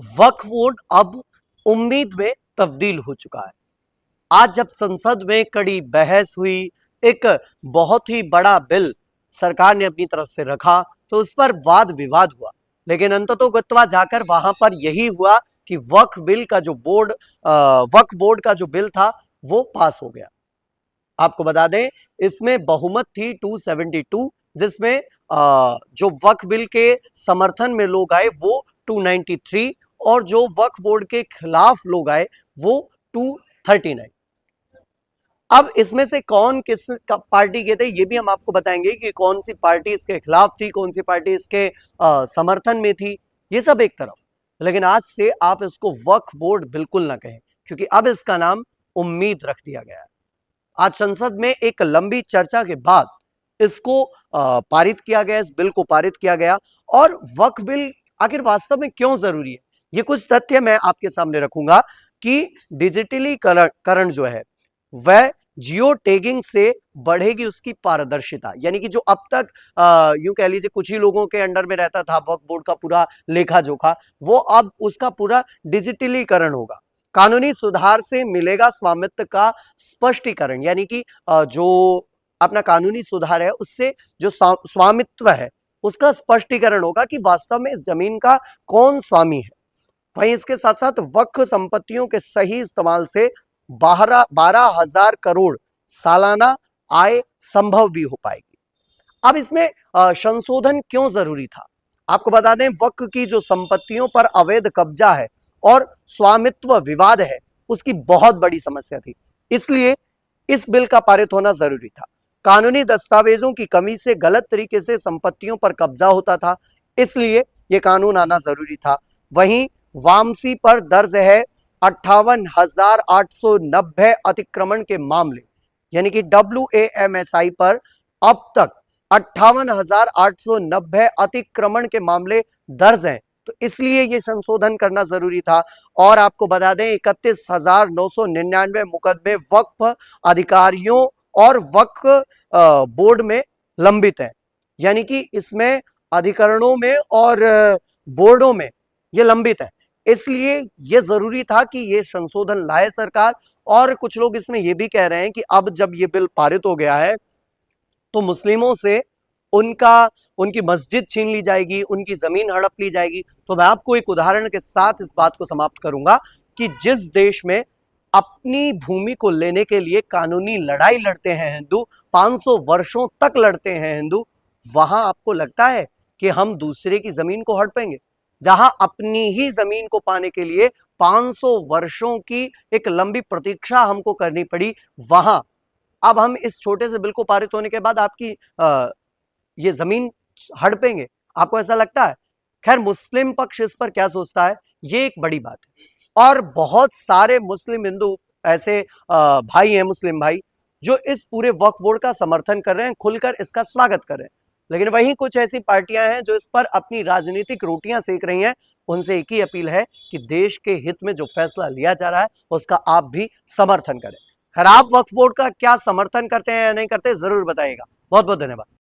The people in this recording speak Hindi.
वक्फ बोर्ड अब उम्मीद में तब्दील हो चुका है। आज जब संसद में कड़ी बहस हुई, एक बहुत ही बड़ा बिल सरकार ने अपनी तरफ से रखा, तो उस पर वाद विवाद हुआ, लेकिन अंततोगत्वा जाकर वहां पर यही हुआ कि वक्फ बोर्ड का जो बिल था वो पास हो गया। आपको बता दें, इसमें बहुमत थी 272, जिसमें जो वक्फ बिल के समर्थन में लोग आए वो 293 और जो वक्फ बोर्ड के खिलाफ लोग आए वो 239। अब इसमें से कौन किस पार्टी के थे ये भी हम आपको बताएंगे कि कौन सी पार्टी इसके खिलाफ थी, कौन सी पार्टी इसके समर्थन में थी, ये सब एक तरफ। लेकिन आज से आप इसको वक्फ बोर्ड बिल्कुल ना कहें, क्योंकि अब इसका नाम उम्मीद रख दिया गया है। आज संसद में एक लंबी चर्चा के बाद इसको पारित किया गया, इस बिल को पारित किया गया। और वक्फ बिल आखिर वास्तव में क्यों जरूरी है, ये कुछ तथ्य मैं आपके सामने रखूंगा कि डिजिटलीकरण जो है वह जियो टैगिंग से बढ़ेगी उसकी पारदर्शिता। यानी कि जो अब तक यूं कह लीजिए कुछ ही लोगों के अंडर में रहता था वक्फ बोर्ड का पूरा लेखा जोखा, वो अब उसका पूरा डिजिटलीकरण होगा। कानूनी सुधार से मिलेगा स्वामित्व का स्पष्टीकरण, यानी कि जो अपना कानूनी सुधार है उससे जो स्वामित्व है उसका स्पष्टीकरण होगा कि वास्तव में इस जमीन का कौन स्वामी है। वहीं इसके साथ साथ वक्फ संपत्तियों के सही इस्तेमाल से 12,000 करोड़ सालाना आय संभव भी हो पाएगी। अब इसमें संशोधन क्यों जरूरी था, आपको बता दें, वक्फ की जो संपत्तियों पर अवैध कब्जा है और स्वामित्व विवाद है उसकी बहुत बड़ी समस्या थी, इसलिए इस बिल का पारित होना जरूरी था। कानूनी दस्तावेजों की कमी से गलत तरीके से संपत्तियों पर कब्जा होता था, इसलिए यह कानून आना जरूरी था। वहीं वामसी पर दर्ज है 58,890 अतिक्रमण के मामले, यानी कि WAMSI पर अब तक 58,890 अतिक्रमण के मामले दर्ज हैं, तो इसलिए यह संशोधन करना जरूरी था। और आपको बता दें 31,999 मुकदमे वक्फ अधिकारियों और वक्फ बोर्ड में लंबित हैं, यानी कि इसमें अधिकरणों में और बोर्डों में यह लंबित है, इसलिए यह जरूरी था कि यह संशोधन लाए सरकार। और कुछ लोग इसमें यह भी कह रहे हैं कि अब जब यह बिल पारित हो गया है तो मुस्लिमों से उनकी मस्जिद छीन ली जाएगी, उनकी जमीन हड़प ली जाएगी। तो मैं आपको एक उदाहरण के साथ इस बात को समाप्त करूंगा कि जिस देश में अपनी भूमि को लेने के लिए कानूनी लड़ाई लड़ते हैं हिंदू, 500 वर्षों तक लड़ते हैं हिंदू, वहां आपको लगता है कि हम दूसरे की जमीन को हड़पेंगे? जहां अपनी ही जमीन को पाने के लिए 500 वर्षों की एक लंबी प्रतीक्षा हमको करनी पड़ी, वहां अब हम इस छोटे से बिल को पारित होने के बाद आपकी ये जमीन हड़पेंगे? आपको ऐसा लगता है? खैर, मुस्लिम पक्ष इस पर क्या सोचता है ये एक बड़ी बात है। और बहुत सारे मुस्लिम हिंदू ऐसे भाई हैं, मुस्लिम भाई, जो इस पूरे वक्फ बोर्ड का समर्थन कर रहे हैं, खुलकर इसका स्वागत कर रहे हैं। लेकिन वहीं कुछ ऐसी पार्टियां हैं जो इस पर अपनी राजनीतिक रोटियां सेक रही हैं। उनसे एक ही अपील है कि देश के हित में जो फैसला लिया जा रहा है उसका आप भी समर्थन करें। खैर, आप वक्फ बोर्ड का क्या समर्थन करते हैं या नहीं करते जरूर बताइएगा। बहुत बहुत धन्यवाद।